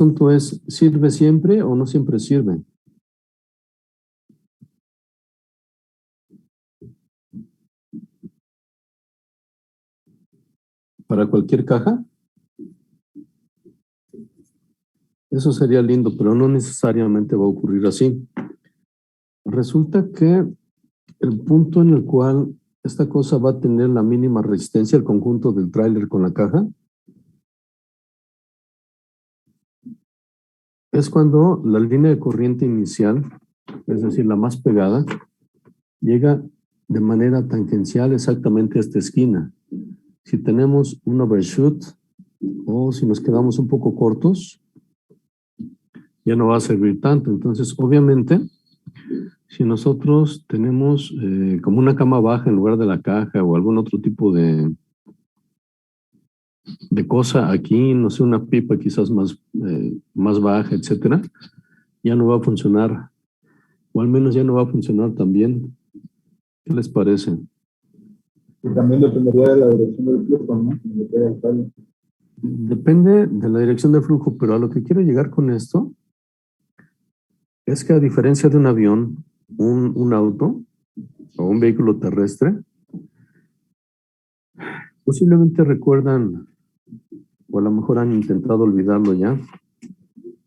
asunto es, ¿sirve siempre o no siempre sirve? ¿Para cualquier caja? Eso sería lindo, pero no necesariamente va a ocurrir así. Resulta que el punto en el cual esta cosa va a tener la mínima resistencia, el conjunto del tráiler con la caja, es cuando la línea de corriente inicial, es decir, la más pegada, llega de manera tangencial exactamente a esta esquina. Si tenemos un overshoot o si nos quedamos un poco cortos, ya no va a servir tanto. Entonces, obviamente, si nosotros tenemos como una cama baja en lugar de la caja o algún otro tipo de cosa aquí, no sé, una pipa quizás más baja, etcétera, ya no va a funcionar, o al menos ya no va a funcionar tan bien. ¿Qué les parece? Y también dependería de la dirección del flujo, ¿no? Depende de la dirección del flujo, pero a lo que quiero llegar con esto es que a diferencia de un avión, un auto o un vehículo terrestre, posiblemente recuerdan, o a lo mejor han intentado olvidarlo ya,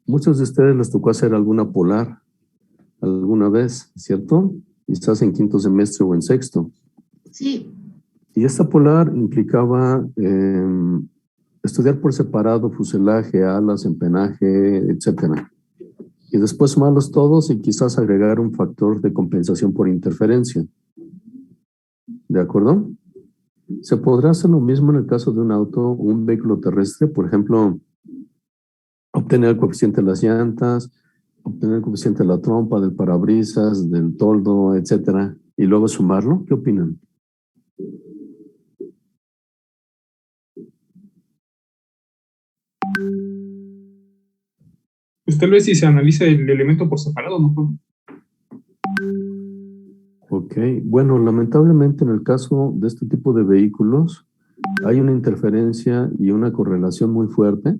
muchos de ustedes les tocó hacer alguna polar alguna vez, ¿cierto? Quizás en quinto semestre o en sexto. Sí. Y esta polar implicaba estudiar por separado fuselaje, alas, empenaje, etcétera. Y después sumarlos todos y quizás agregar un factor de compensación por interferencia. ¿De acuerdo? Se podrá hacer lo mismo en el caso de un auto o un vehículo terrestre, por ejemplo, obtener el coeficiente de las llantas, obtener el coeficiente de la trompa, del parabrisas, del toldo, etcétera, y luego sumarlo. ¿Qué opinan? Pues tal vez si se analiza el elemento por separado, ¿no? Ok, bueno, lamentablemente en el caso de este tipo de vehículos hay una interferencia y una correlación muy fuerte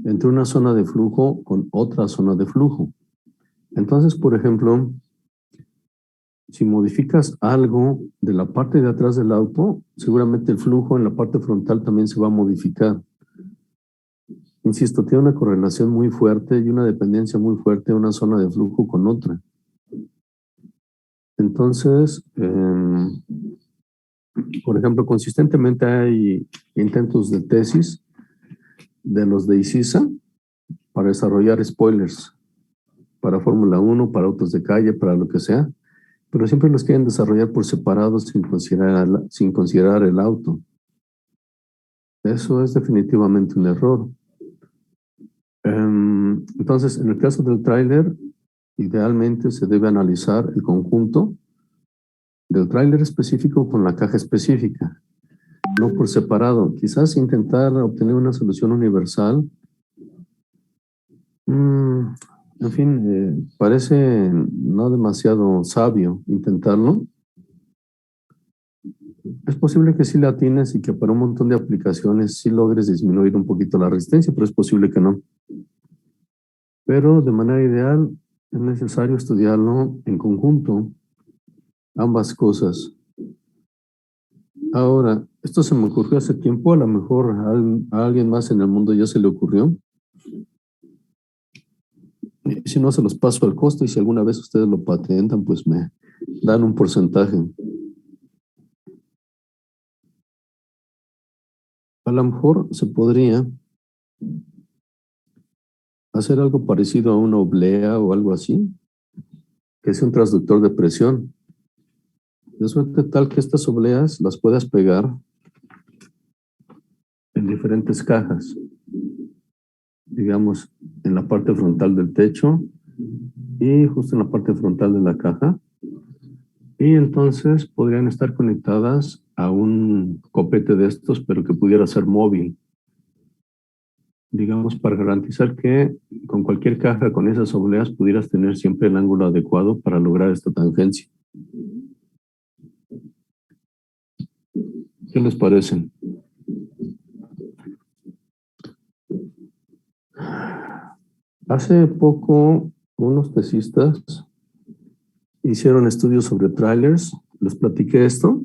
entre una zona de flujo con otra zona de flujo. Entonces, por ejemplo, si modificas algo de la parte de atrás del auto, seguramente el flujo en la parte frontal también se va a modificar. Insisto, tiene una correlación muy fuerte y una dependencia muy fuerte de una zona de flujo con otra. Entonces, por ejemplo, consistentemente hay intentos de tesis de los de ICISA para desarrollar spoilers para Fórmula 1, para autos de calle, para lo que sea, pero siempre los quieren desarrollar por separado sin considerar el auto. Eso es definitivamente un error. Entonces, en el caso del tráiler, idealmente se debe analizar el conjunto del tráiler específico con la caja específica, no por separado. Quizás intentar obtener una solución universal. En fin, parece no demasiado sabio intentarlo. Es posible que sí la atines y que para un montón de aplicaciones sí logres disminuir un poquito la resistencia, pero es posible que no. Pero de manera ideal es necesario estudiarlo en conjunto, ambas cosas. Ahora, esto se me ocurrió hace tiempo, a lo mejor a alguien más en el mundo ya se le ocurrió. Y si no, se los paso al costo y si alguna vez ustedes lo patentan, pues me dan un porcentaje. A lo mejor se podría hacer algo parecido a una oblea o algo así, que es un transductor de presión. De suerte tal que estas obleas las puedas pegar en diferentes cajas, digamos, en la parte frontal del techo y justo en la parte frontal de la caja. Y entonces podrían estar conectadas a un copete de estos, pero que pudiera ser móvil. Digamos, para garantizar que con cualquier caja con esas obleas pudieras tener siempre el ángulo adecuado para lograr esta tangencia. ¿Qué les parecen? Hace poco, unos tesistas hicieron estudios sobre trailers, les platiqué esto,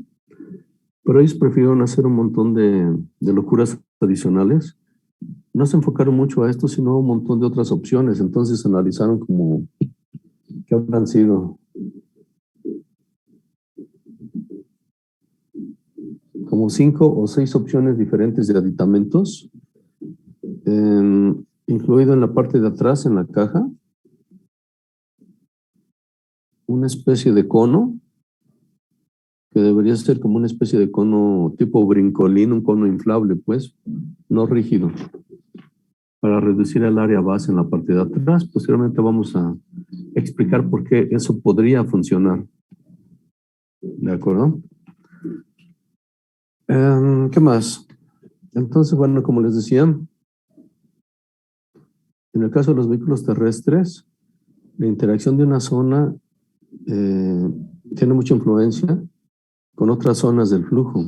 pero ellos prefirieron hacer un montón de locuras adicionales. No se enfocaron mucho a esto, sino a un montón de otras opciones. Entonces analizaron como qué habrán sido como 5 o 6 opciones diferentes de aditamentos, incluido en la parte de atrás, en la caja, una especie de cono, que debería ser como una especie de cono tipo brincolín, un cono inflable, pues, no rígido, para reducir el área base en la parte de atrás. Posteriormente vamos a explicar por qué eso podría funcionar. ¿De acuerdo? ¿Qué más? Entonces, bueno, como les decía, en el caso de los vehículos terrestres, la interacción de una zona tiene mucha influencia con otras zonas del flujo.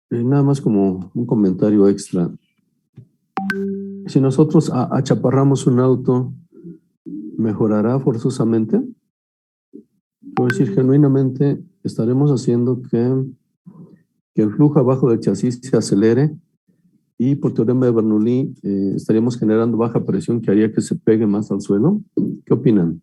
Nada más como un comentario extra. Si nosotros achaparramos un auto, ¿mejorará forzosamente? Quiero decir, genuinamente estaremos haciendo que el flujo abajo del chasis se acelere y por teorema de Bernoulli estaríamos generando baja presión que haría que se pegue más al suelo. ¿Qué opinan?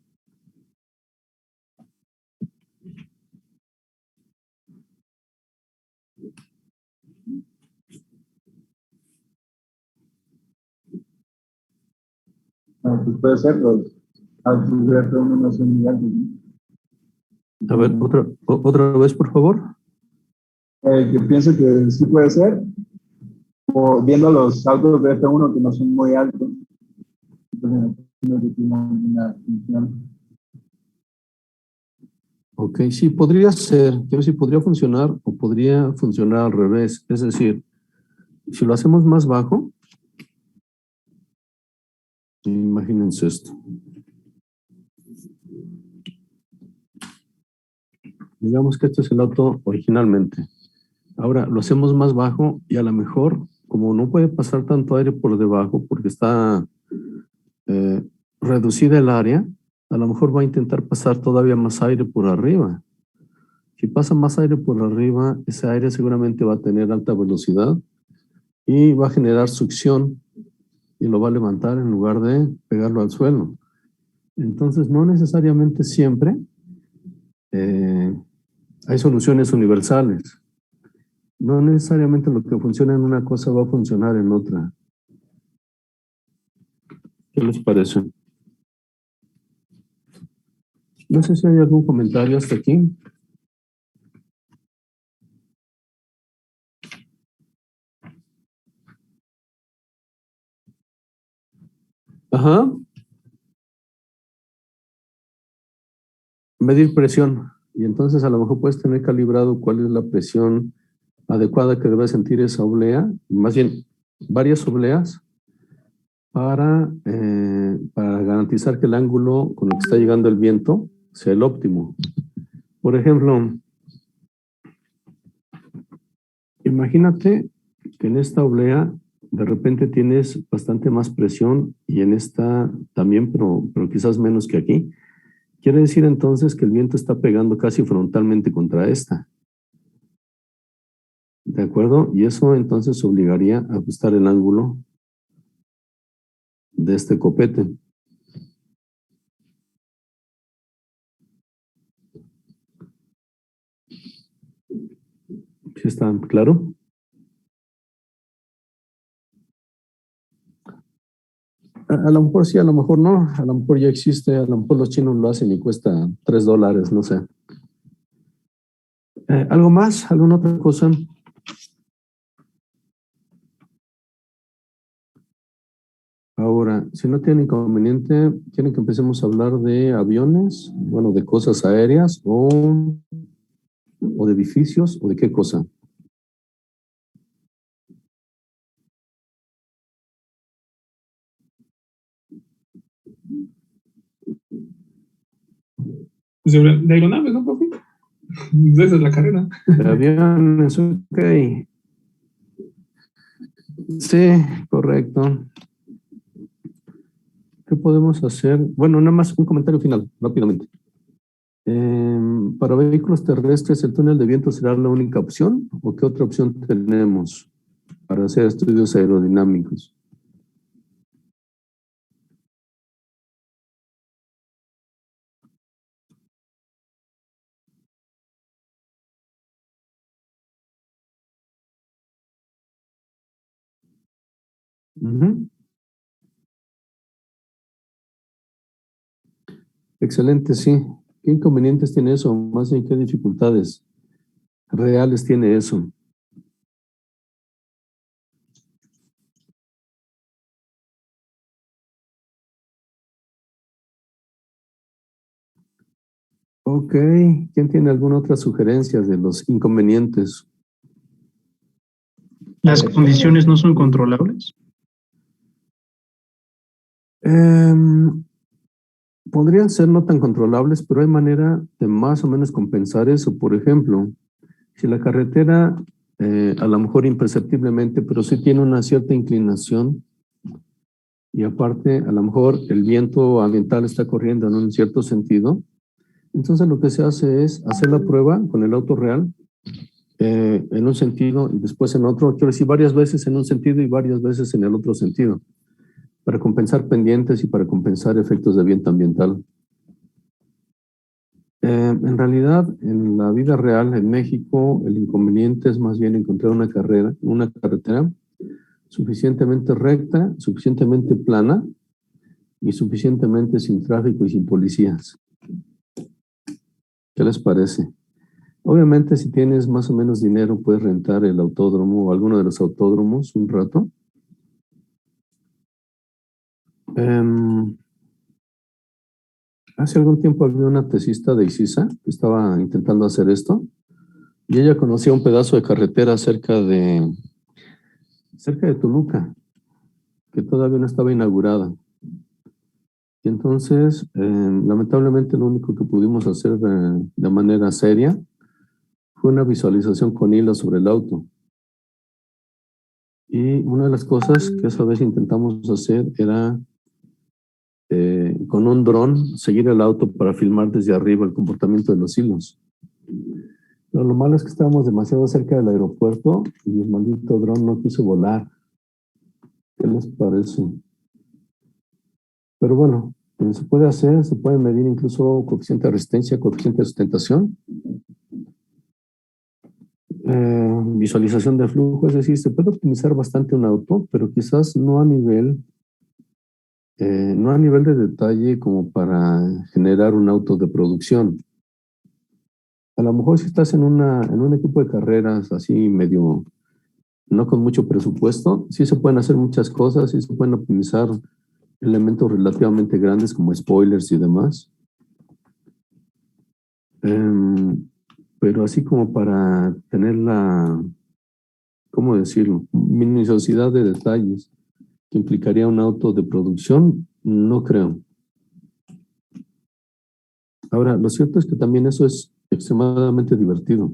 Pues puede ser, los autos de F1 no son muy altos, ¿no? A ver, otra vez, por favor. Que pienso que sí puede ser, o viendo los autos de F1 que no son muy altos, entonces no tiene una función. Ok, sí, podría ser, quiero decir, podría funcionar o podría funcionar al revés. Es decir, si lo hacemos más bajo, imagínense esto. Digamos que este es el auto originalmente. Ahora lo hacemos más bajo y a lo mejor, como no puede pasar tanto aire por debajo porque está reducida el área, a lo mejor va a intentar pasar todavía más aire por arriba. Si pasa más aire por arriba, ese aire seguramente va a tener alta velocidad y va a generar succión y lo va a levantar en lugar de pegarlo al suelo. Entonces, no necesariamente siempre hay soluciones universales. No necesariamente lo que funciona en una cosa va a funcionar en otra. ¿Qué les parece? No sé si hay algún comentario hasta aquí. Ajá. Medir presión. Y entonces a lo mejor puedes tener calibrado cuál es la presión adecuada que debe sentir esa oblea, más bien varias obleas, para garantizar que el ángulo con el que está llegando el viento sea el óptimo. Por ejemplo, imagínate que en esta oblea de repente tienes bastante más presión y en esta también, pero quizás menos que aquí. Quiere decir entonces que el viento está pegando casi frontalmente contra esta. ¿De acuerdo? Y eso entonces obligaría a ajustar el ángulo de este copete. ¿Sí está claro? A lo mejor sí, a lo mejor no. A lo mejor ya existe, a lo mejor los chinos lo hacen y cuesta $3, no sé. ¿Algo más? ¿Alguna otra cosa? Ahora, si no tienen inconveniente, ¿quieren que empecemos a hablar de aviones? Bueno, de cosas aéreas o de edificios o de qué cosa? Pues de aeronaves, ¿no, profe? Esa es la carrera. De aviones, ok. Sí, correcto. podemos hacer, bueno, nada más un comentario final, rápidamente. Para vehículos terrestres, ¿el túnel de viento será la única opción? ¿O qué otra opción tenemos para hacer estudios aerodinámicos? Ujú. Excelente, sí. ¿Qué inconvenientes tiene eso? Más bien, ¿qué dificultades reales tiene eso? Ok, ¿quién tiene alguna otra sugerencia de los inconvenientes? ¿Las condiciones no son controlables? Podrían ser no tan controlables, pero hay manera de más o menos compensar eso. Por ejemplo, si la carretera, a lo mejor imperceptiblemente, pero sí tiene una cierta inclinación y aparte, a lo mejor el viento ambiental está corriendo en un cierto sentido, entonces lo que se hace es hacer la prueba con el auto real en un sentido y después en otro, quiero decir, varias veces en un sentido y varias veces en el otro sentido, para compensar pendientes y para compensar efectos de viento ambiental. En realidad, en la vida real, en México, el inconveniente es más bien encontrar una carretera suficientemente recta, suficientemente plana y suficientemente sin tráfico y sin policías. ¿Qué les parece? Obviamente, si tienes más o menos dinero, puedes rentar el autódromo o alguno de los autódromos un rato. Hace algún tiempo había una tesista de ICISA que estaba intentando hacer esto y ella conocía un pedazo de carretera cerca de Toluca, que todavía no estaba inaugurada. Y entonces, lamentablemente, lo único que pudimos hacer de manera seria fue una visualización con hilos sobre el auto. Y una de las cosas que esa vez intentamos hacer era con un dron seguir el auto para filmar desde arriba el comportamiento de los hilos. Pero lo malo es que estábamos demasiado cerca del aeropuerto y el maldito dron no quiso volar. ¿Qué les parece? Pero bueno, se puede hacer, se puede medir incluso coeficiente de resistencia, coeficiente de sustentación. Visualización de flujo, es decir, se puede optimizar bastante un auto, pero quizás no a nivel de detalle como para generar un auto de producción. A lo mejor si estás en un equipo de carreras así medio, no con mucho presupuesto, sí se pueden hacer muchas cosas, sí se pueden optimizar elementos relativamente grandes como spoilers y demás. Pero así como para tener ¿cómo decirlo? Minuciosidad de detalles que implicaría un auto de producción, no creo. Ahora, lo cierto es que también eso es extremadamente divertido.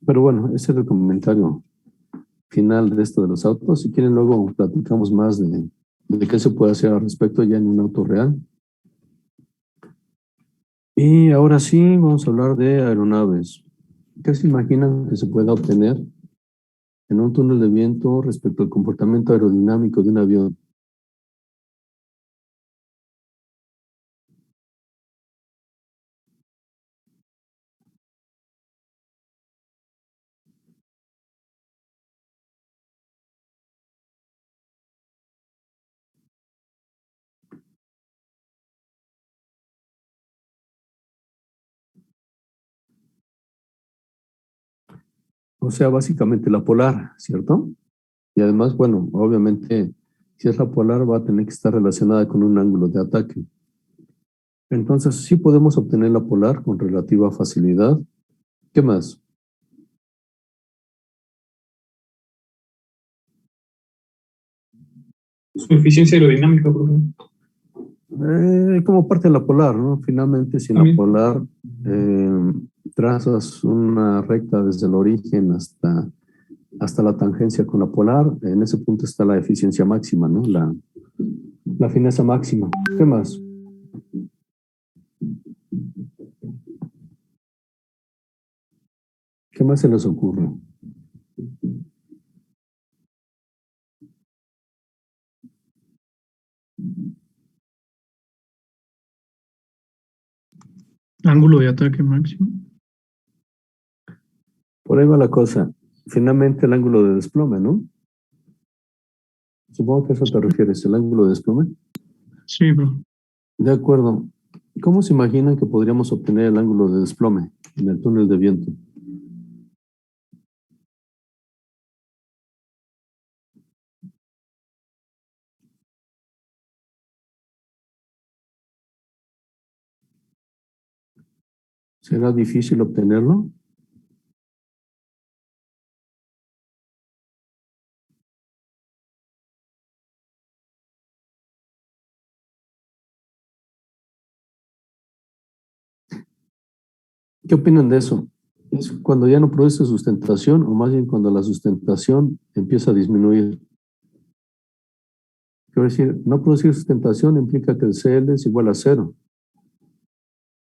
Pero bueno, ese es el comentario final de esto de los autos. Si quieren, luego platicamos más de qué se puede hacer al respecto ya en un auto real. Y ahora sí, vamos a hablar de aeronaves. ¿Qué se imaginan que se pueda obtener en un túnel de viento respecto al comportamiento aerodinámico de un avión? O sea, básicamente la polar, ¿cierto? Y además, bueno, obviamente, si es la polar, va a tener que estar relacionada con un ángulo de ataque. Entonces, sí podemos obtener la polar con relativa facilidad. ¿Qué más? Su eficiencia aerodinámica, por ejemplo. Como parte de la polar, ¿no? Finalmente, si en la También. polar trazas una recta desde el origen hasta hasta la tangencia con la polar. En ese punto está la eficiencia máxima, ¿no? La fineza máxima. ¿Qué más? ¿Qué más se les ocurre? Ángulo de ataque máximo. Por ahí va la cosa. Finalmente el ángulo de desplome, ¿no? Supongo que a eso te refieres, el ángulo de desplome. Sí, bro. De acuerdo. ¿Cómo se imaginan que podríamos obtener el ángulo de desplome en el túnel de viento? ¿Será difícil obtenerlo? ¿Qué opinan de eso? ¿Es cuando ya no produce sustentación o más bien cuando la sustentación empieza a disminuir? Quiero decir, no producir sustentación implica que el CL es igual a 0.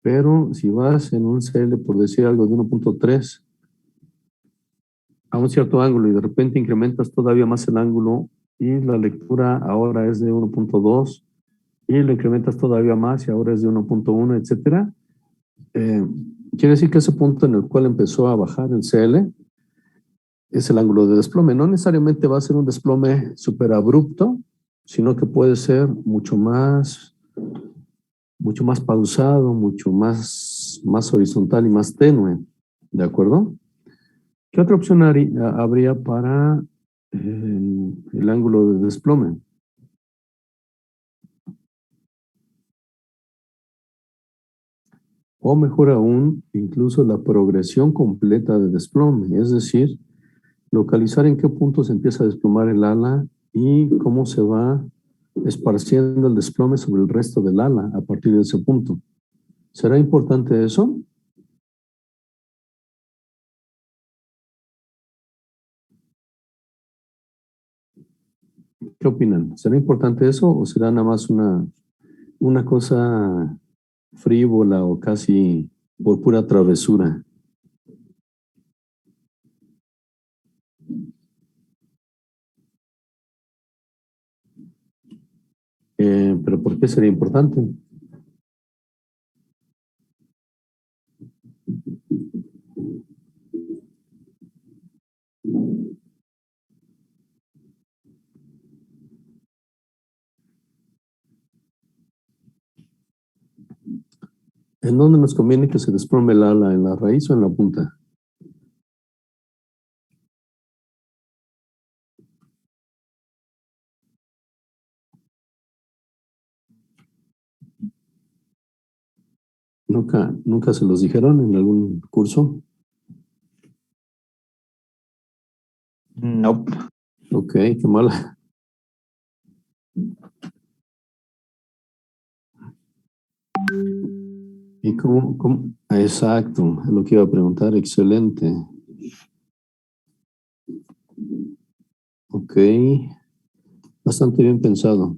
Pero si vas en un CL, por decir algo, de 1.3 a un cierto ángulo y de repente incrementas todavía más el ángulo y la lectura ahora es de 1.2 y le incrementas todavía más y ahora es de 1.1, etcétera. Quiere decir que ese punto en el cual empezó a bajar el CL es el ángulo de desplome. No necesariamente va a ser un desplome súper abrupto, sino que puede ser mucho más pausado, mucho más horizontal y más tenue. ¿De acuerdo? ¿Qué otra opción habría para el ángulo de desplome? O mejor aún, incluso la progresión completa de desplome, es decir, localizar en qué punto se empieza a desplomar el ala y cómo se va esparciendo el desplome sobre el resto del ala a partir de ese punto. ¿Será importante eso? ¿Qué opinan? ¿Será importante eso o será nada más una cosa frívola o casi por pura travesura? ¿Pero por qué sería importante? ¿En dónde nos conviene que se desplome el ala? ¿En la raíz o en la punta? ¿Nunca se los dijeron en algún curso? Nope. Ok, qué mala. ¿Y cómo? Exacto, es lo que iba a preguntar, excelente. Ok, bastante bien pensado.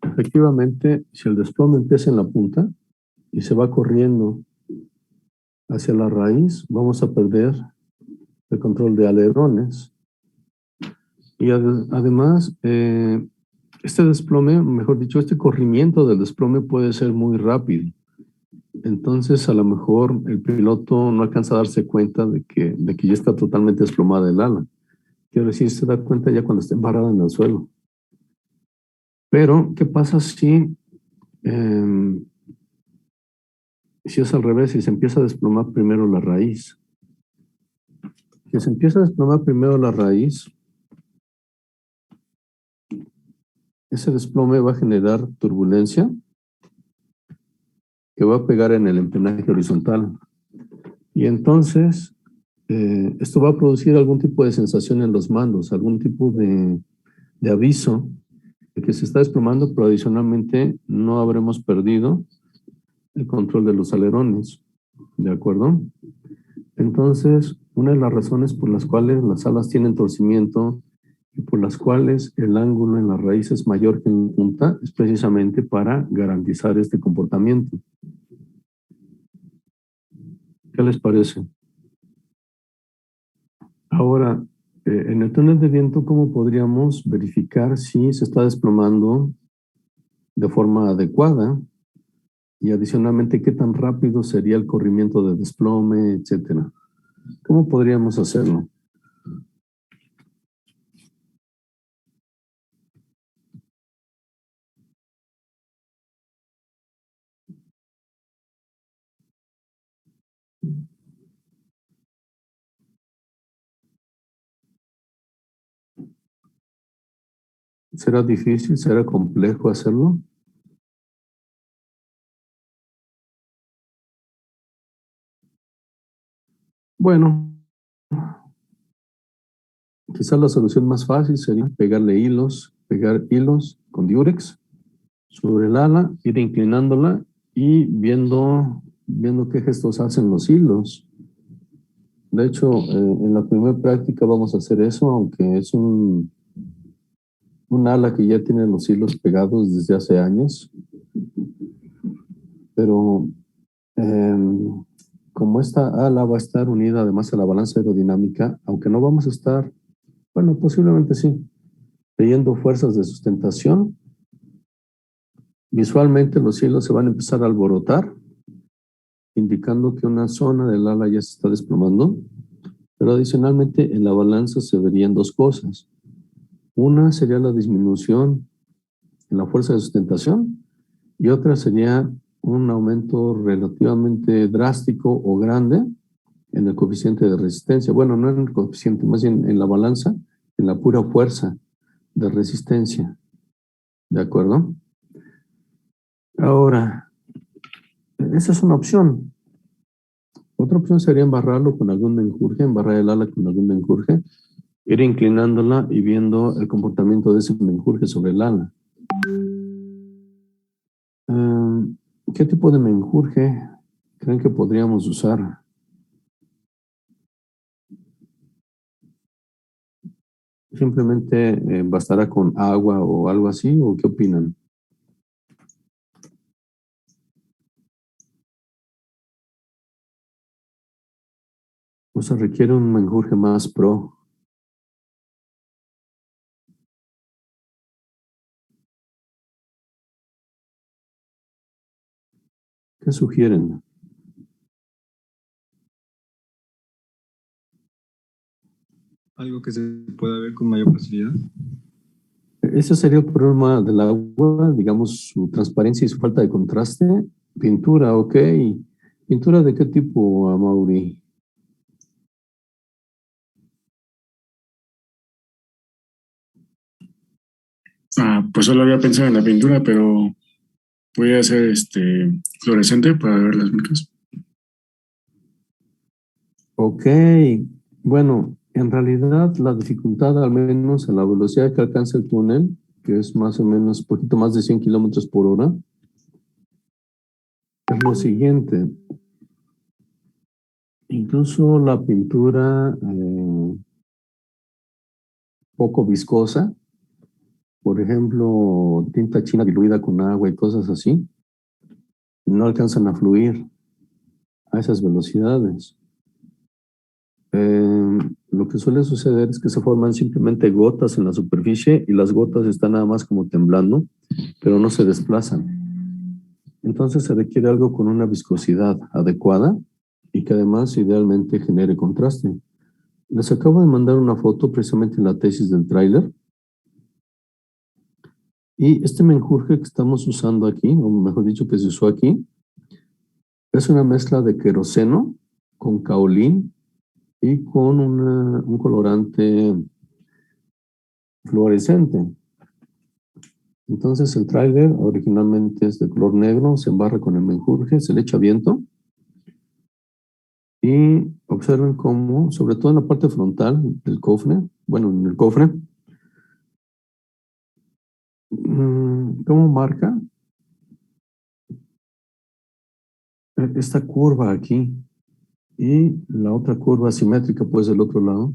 Efectivamente, si el desplome empieza en la punta y se va corriendo hacia la raíz, vamos a perder el control de alerones. Y además, este desplome, mejor dicho, este corrimiento del desplome puede ser muy rápido. Entonces, a lo mejor el piloto no alcanza a darse cuenta de que ya está totalmente desplomada el ala. Quiero decir, se da cuenta ya cuando está embarrada en el suelo. Pero, ¿qué pasa si es al revés, si se empieza a desplomar primero la raíz? Si se empieza a desplomar primero la raíz, ese desplome va a generar turbulencia, que que va a pegar en el empenaje horizontal. Y entonces, esto va a producir algún tipo de sensación en los mandos, algún tipo de aviso de que se está desplomando, pero adicionalmente no habremos perdido el control de los alerones. ¿De acuerdo? Entonces, una de las razones por las cuales las alas tienen torcimiento y por las cuales el ángulo en la raíz es mayor que en la punta es precisamente para garantizar este comportamiento. ¿Qué les parece? Ahora, en el túnel de viento, ¿cómo podríamos verificar si se está desplomando de forma adecuada? Y adicionalmente, ¿qué tan rápido sería el corrimiento de desplome, etcétera? ¿Cómo podríamos hacerlo? ¿Será difícil? ¿Será complejo hacerlo? Bueno, quizás la solución más fácil sería pegar hilos con diurex sobre el ala, ir inclinándola y viendo qué gestos hacen los hilos. De hecho, en la primera práctica vamos a hacer eso, aunque es un ala que ya tiene los hilos pegados desde hace años. Pero como esta ala va a estar unida además a la balanza aerodinámica, aunque no vamos a estar, bueno, posiblemente sí, teniendo fuerzas de sustentación, visualmente los hilos se van a empezar a alborotar, indicando que una zona del ala ya se está desplomando, pero adicionalmente en la balanza se verían dos cosas. Una sería la disminución en la fuerza de sustentación y otra sería un aumento relativamente drástico o grande en el coeficiente de resistencia. Bueno, no en el coeficiente, más bien en la balanza, en la pura fuerza de resistencia. ¿De acuerdo? Ahora, esa es una opción. Otra opción sería embarrarlo con algún menjurje, embarrar el ala con algún menjurje, ir inclinándola y viendo el comportamiento de ese menjurje sobre el ala. ¿Qué tipo de menjurje creen que podríamos usar? ¿Simplemente bastará con agua o algo así? ¿O qué opinan? ¿O se requiere un menjurje más pro? ¿Qué sugieren? Algo que se pueda ver con mayor facilidad. Ese sería el problema del agua, digamos, su transparencia y su falta de contraste. Pintura, ok. ¿Pintura de qué tipo, Amaury? Pues solo había pensado en la pintura, pero podría ser fluorescente para ver las marcas. Ok. Bueno, en realidad la dificultad, al menos en la velocidad que alcanza el túnel, que es más o menos un poquito más de 100 kilómetros por hora, es lo siguiente. Incluso la pintura poco viscosa, por ejemplo, tinta china diluida con agua y cosas así, no alcanzan a fluir a esas velocidades. Lo que suele suceder es que se forman simplemente gotas en la superficie y las gotas están nada más como temblando, pero no se desplazan. Entonces se requiere algo con una viscosidad adecuada y que además idealmente genere contraste. Les acabo de mandar una foto precisamente en la tesis del tráiler. Y este menjurje que estamos usando aquí, o mejor dicho que se usó aquí, es una mezcla de queroseno con kaolín y con un colorante fluorescente. Entonces el tráiler originalmente es de color negro, se embarra con el menjurje, se le echa viento y observen cómo, sobre todo en la parte frontal del cofre, bueno, en el cofre, cómo marca esta curva aquí y la otra curva simétrica pues del otro lado.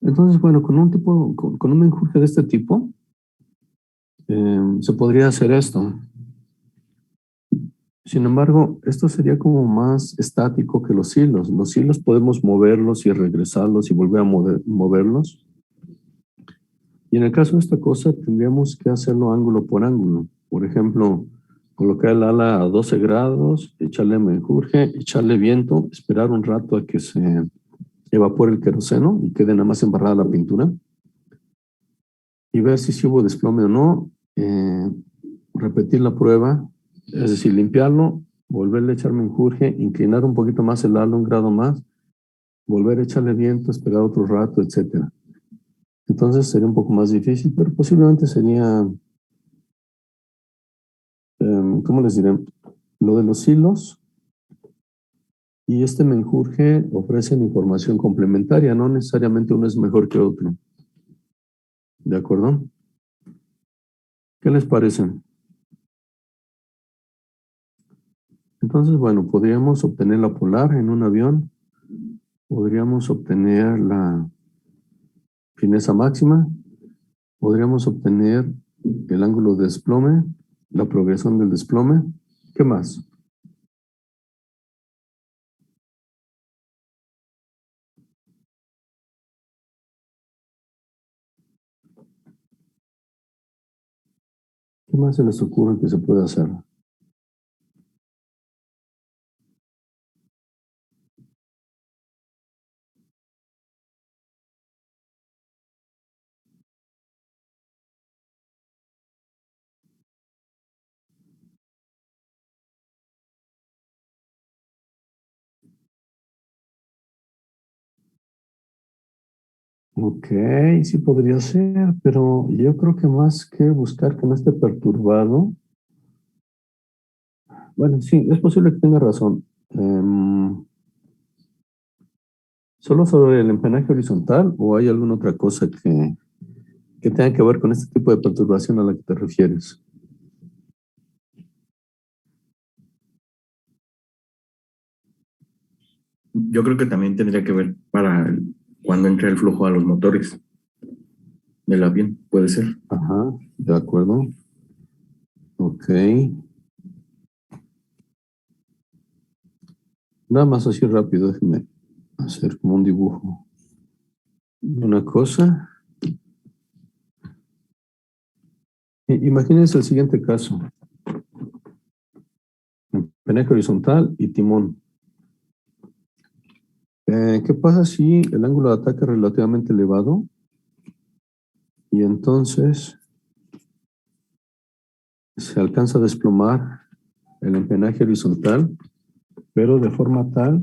Entonces, bueno, con un menjurje de este tipo, se podría hacer esto. Sin embargo, esto sería como más estático que los hilos. Los hilos podemos moverlos y regresarlos y volver a moverlos. Y en el caso de esta cosa, tendríamos que hacerlo ángulo por ángulo. Por ejemplo, colocar el ala a 12 grados, echarle menjurje, echarle viento, esperar un rato a que se evapore el queroseno y quede nada más embarrada la pintura. Y ver si hubo desplome o no. Repetir la prueba, es decir, limpiarlo, volverle a echar menjurje, inclinar un poquito más el ala, un grado más, volver a echarle viento, esperar otro rato, etcétera. Entonces sería un poco más difícil, pero posiblemente sería, ¿cómo les diré? Lo de los hilos y este menjurje ofrecen información complementaria, no necesariamente uno es mejor que otro. ¿De acuerdo? ¿Qué les parece? Entonces, bueno, podríamos obtener la polar en un avión, podríamos obtener la fineza máxima, podríamos obtener el ángulo de desplome, la progresión del desplome. ¿Qué más? ¿Qué más se les ocurre que se puede hacer? Ok, sí podría ser, pero yo creo que más que buscar que no esté perturbado, bueno, sí, es posible que tenga razón. ¿Solo sobre el empenaje horizontal o hay alguna otra cosa que tenga que ver con este tipo de perturbación a la que te refieres? Yo creo que también tendría que ver para cuando entre el flujo a los motores del avión, puede ser. Ajá, de acuerdo. Ok. Nada más así rápido, déjeme hacer como un dibujo. Una cosa. Imagínense el siguiente caso. Empenaje horizontal y timón. ¿Qué pasa si el ángulo de ataque es relativamente elevado? Y entonces se alcanza a desplomar el empenaje horizontal, pero de forma tal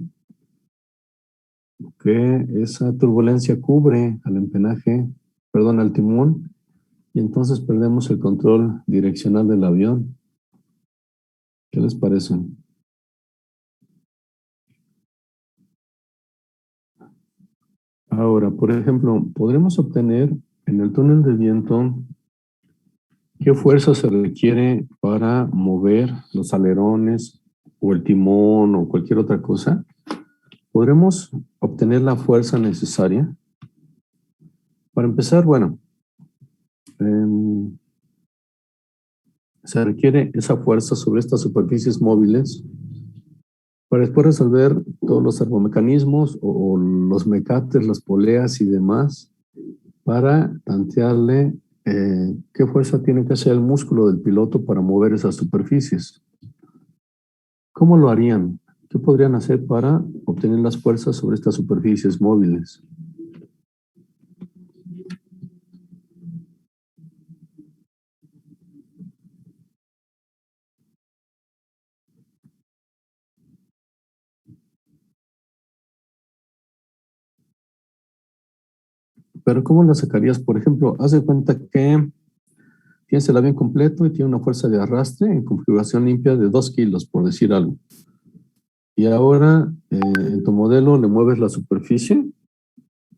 que esa turbulencia cubre al empenaje, perdón, al timón, y entonces perdemos el control direccional del avión. ¿Qué les parece? Ahora, por ejemplo, podremos obtener en el túnel de viento qué fuerza se requiere para mover los alerones o el timón o cualquier otra cosa. ¿Podremos obtener la fuerza necesaria? Para empezar, bueno, se requiere esa fuerza sobre estas superficies móviles para después resolver todos los servomecanismos o los mecates, las poleas y demás para tantearle qué fuerza tiene que hacer el músculo del piloto para mover esas superficies. ¿Cómo lo harían? ¿Qué podrían hacer para obtener las fuerzas sobre estas superficies móviles? Pero ¿cómo las sacarías? Por ejemplo, haz de cuenta que Tienes el avión completo y tiene una fuerza de arrastre en configuración limpia de 2 kilos, por decir algo. Y ahora en tu modelo le mueves la superficie,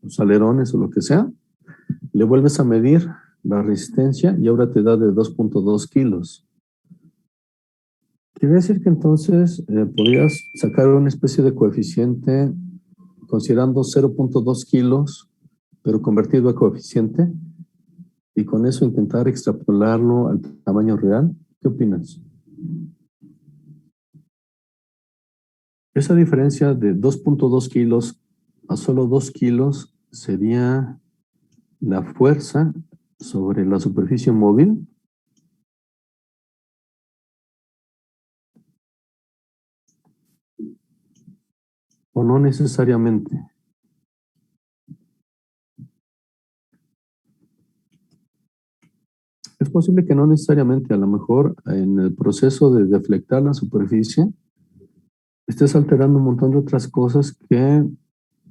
los alerones o lo que sea, le vuelves a medir la resistencia y ahora te da de 2.2 kilos. Quiere decir que entonces podrías sacar una especie de coeficiente considerando 0.2 kilos, pero convertido a coeficiente, y con eso intentar extrapolarlo al tamaño real. ¿Qué opinas? Esa diferencia de 2.2 kilos a solo 2 kilos sería la fuerza sobre la superficie móvil. ¿O no necesariamente? Es posible que no necesariamente, a lo mejor en el proceso de deflectar la superficie estés alterando un montón de otras cosas que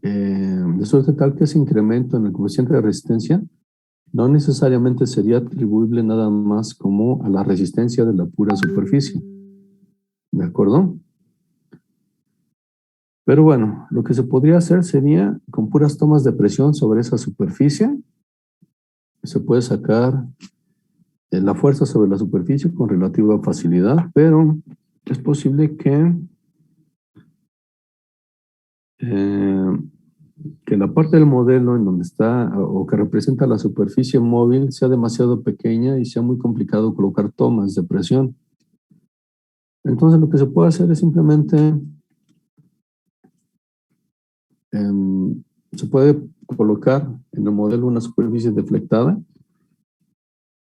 de suerte tal que ese incremento en el coeficiente de resistencia no necesariamente sería atribuible nada más como a la resistencia de la pura superficie. ¿De acuerdo? Pero bueno, lo que se podría hacer sería con puras tomas de presión sobre esa superficie, se puede sacar la fuerza sobre la superficie con relativa facilidad, pero es posible que la parte del modelo en donde está o que representa la superficie móvil sea demasiado pequeña y sea muy complicado colocar tomas de presión. Entonces lo que se puede hacer es simplemente se puede colocar en el modelo una superficie deflectada,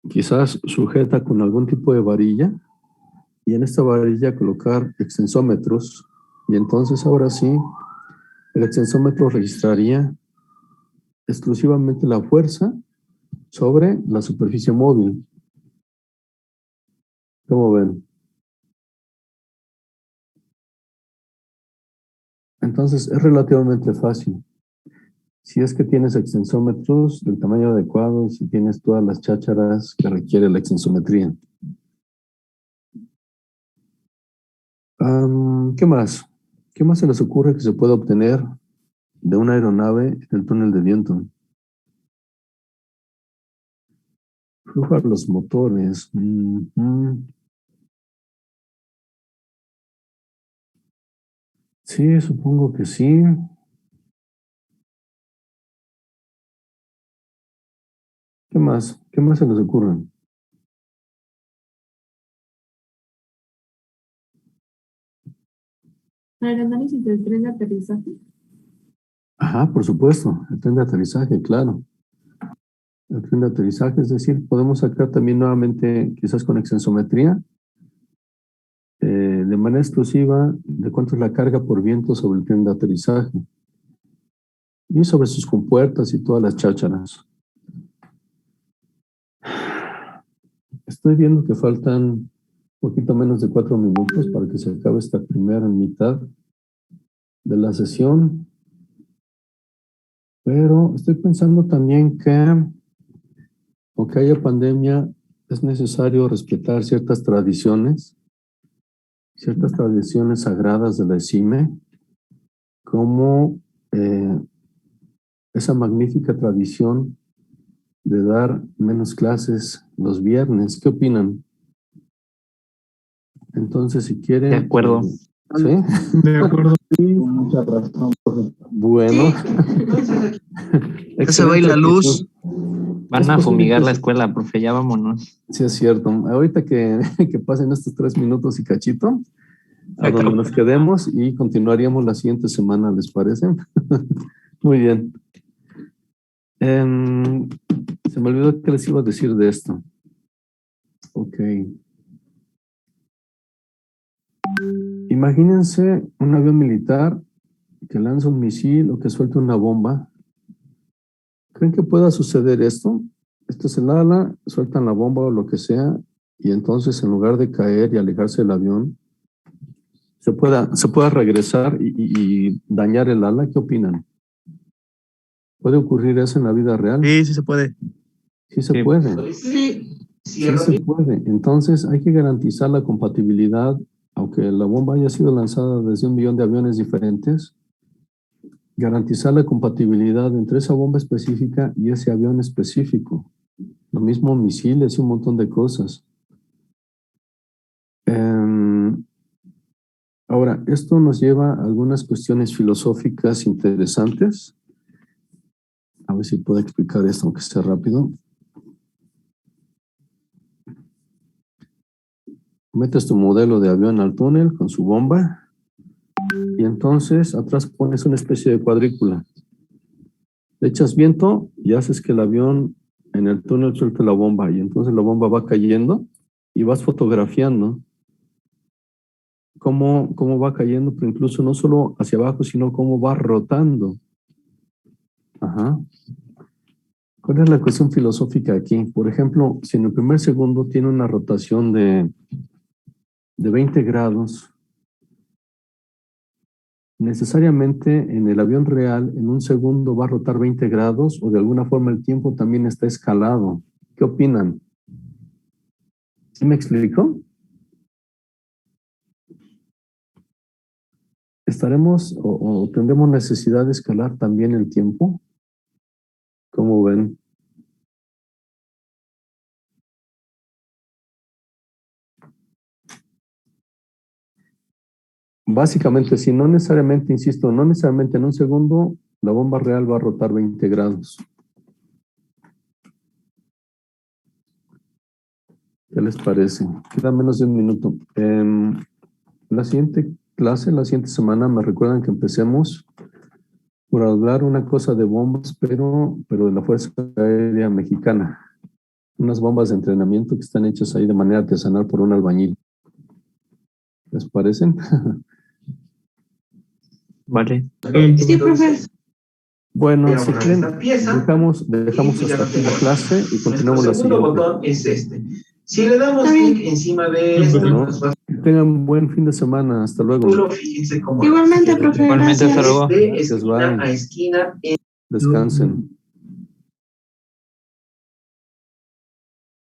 quizás sujeta con algún tipo de varilla, y en esta varilla colocar extensómetros, y entonces ahora sí el extensómetro registraría exclusivamente la fuerza sobre la superficie móvil. ¿Cómo ven? Entonces es relativamente fácil. Si es que tienes extensómetros del tamaño adecuado y si tienes todas las chácharas que requiere la extensometría. ¿Qué más? ¿Qué más se les ocurre que se pueda obtener de una aeronave en el túnel de viento? Flujo a los motores. Sí, supongo que sí. ¿Qué más? ¿Qué más se les ocurre? Para el análisis del tren de aterrizaje. Ajá, por supuesto, el tren de aterrizaje, claro. El tren de aterrizaje, es decir, podemos sacar también nuevamente, quizás con extensometría, de manera exclusiva, de cuánto es la carga por viento sobre el tren de aterrizaje y sobre sus compuertas y todas las chácharas. Estoy viendo que faltan un poquito menos de 4 minutos para que se acabe esta primera mitad de la sesión, pero estoy pensando también que aunque haya pandemia es necesario respetar ciertas tradiciones sagradas de la ESIME, como esa magnífica tradición de dar menos clases los viernes. ¿Qué opinan? Entonces, si quieren... De acuerdo. ¿Sí? De acuerdo. Con mucha razón, profe. Bueno. Ya se va a ir la luz. Van a fumigar la escuela, profe, ya vámonos. Sí, es cierto. Ahorita que pasen estos 3 minutos y cachito, a donde nos quedemos y continuaríamos la siguiente semana, ¿les parece? Muy bien. Se me olvidó que les iba a decir de esto. Ok. Imagínense un avión militar que lanza un misil o que suelta una bomba. ¿Creen que pueda suceder esto? Esto es el ala, sueltan la bomba o lo que sea, y entonces en lugar de caer y alejarse del avión, se pueda regresar y dañar el ala. ¿Qué opinan? ¿Puede ocurrir eso en la vida real? Sí, sí se puede. Sí se puede. Sí. Sí se puede. Entonces hay que garantizar la compatibilidad, aunque la bomba haya sido lanzada desde 1 millón de aviones diferentes, garantizar la compatibilidad entre esa bomba específica y ese avión específico. Lo mismo misiles y un montón de cosas. Ahora, esto nos lleva a algunas cuestiones filosóficas interesantes. A ver si puedo explicar esto, aunque sea rápido. Metes tu modelo de avión al túnel con su bomba y entonces atrás pones una especie de cuadrícula. Le echas viento y haces que el avión en el túnel suelte la bomba y entonces la bomba va cayendo y vas fotografiando cómo va cayendo, pero incluso no solo hacia abajo, sino cómo va rotando. Ajá. ¿Cuál es la cuestión filosófica aquí? Por ejemplo, si en el primer segundo tiene una rotación de 20 grados, necesariamente en el avión real, en un segundo va a rotar 20 grados o de alguna forma el tiempo también está escalado. ¿Qué opinan? ¿Sí me explico? ¿Estaremos o tendremos necesidad de escalar también el tiempo? ¿Cómo ven? Básicamente, sí, no necesariamente, insisto, no necesariamente en un segundo la bomba real va a rotar 20 grados. ¿Qué les parece? Queda menos de un minuto. La siguiente clase, la siguiente semana, me recuerdan que empecemos por hablar una cosa de bombas, pero de la Fuerza Aérea Mexicana. Unas bombas de entrenamiento que están hechas ahí de manera artesanal por un albañil. ¿Les parecen? Vale. Sí, profe. Bueno, si quieren, dejamos hasta aquí la clase y continuamos la siguiente. El segundo botón es este. Si le damos clic encima de esto, nos va a que tengan buen fin de semana. Hasta luego. fíjense cómo Igualmente, profe. Igualmente, hasta luego. de Gracias, esquina bye. a esquina. Descansen.